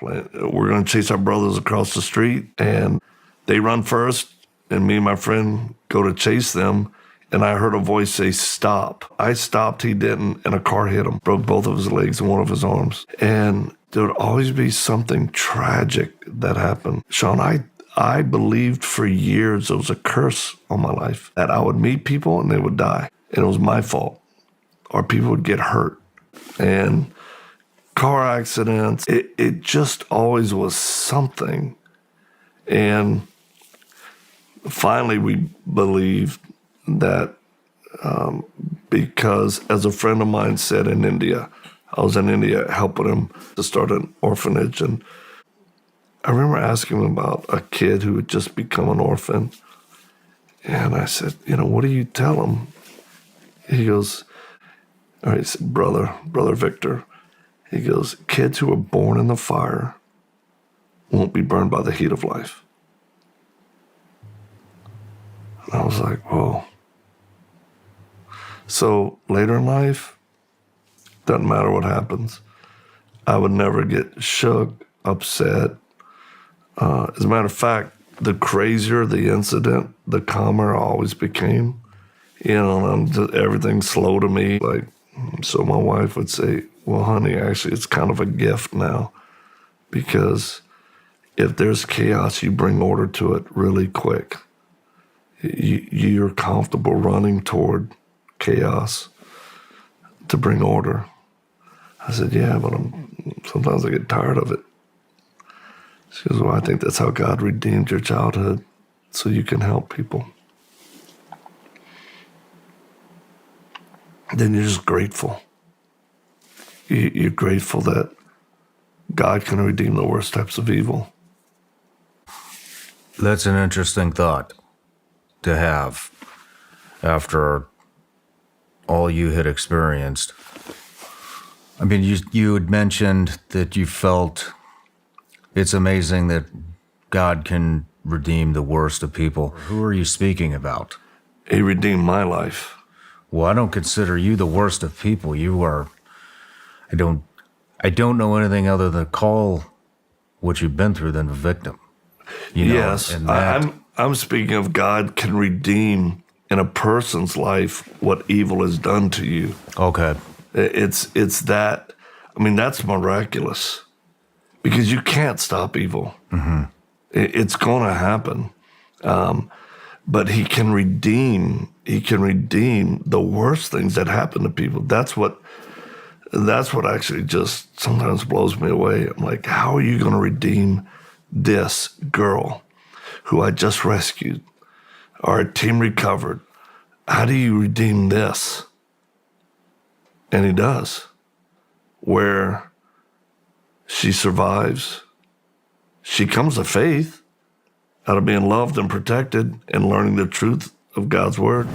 We're going to chase our brothers across the street, and they run first, and me and my friend go to chase them, and I heard a voice say, "Stop." I stopped, he didn't, and a car hit him, broke both of his legs and one of his arms. And there would always be something tragic that happened. Sean, I believed for years there was a curse on my life, that I would meet people and they would die, and it was my fault, or people would get hurt. And car accidents, it just always was something. And finally we believed that because, as a friend of mine said in India, I was in India helping him to start an orphanage, and I remember asking him about a kid who had just become an orphan. And I said, what do you tell him? He goes, all right, he said, brother Victor, he goes, kids who are born in the fire won't be burned by the heat of life. And I was like, whoa. So later in life, doesn't matter what happens, I would never get shook, upset. As a matter of fact, the crazier the incident, the calmer I always became. Everything's slow to me. So my wife would say, well, honey, actually, it's kind of a gift now, because if there's chaos, you bring order to it really quick. You're comfortable running toward chaos to bring order. I said, yeah, but sometimes I get tired of it. She goes, well, I think that's how God redeemed your childhood, so you can help people. Then you're just grateful. You're grateful that God can redeem the worst types of evil. That's an interesting thought to have after all you had experienced. I mean, you had mentioned that you felt it's amazing that God can redeem the worst of people. Who are you speaking about? He redeemed my life. Well, I don't consider you the worst of people. You are, I don't know anything other than call what you've been through than a victim. Yes, I'm speaking of God can redeem in a person's life what evil has done to you. Okay. It's that, that's miraculous, because you can't stop evil. Mm-hmm. It's going to happen. But he can redeem the worst things that happen to people. That's what actually just sometimes blows me away. I'm like, how are you going to redeem this girl who I just rescued? Our team recovered. How do you redeem this? And he does. Where she survives, she comes to faith out of being loved and protected and learning the truth of God's word.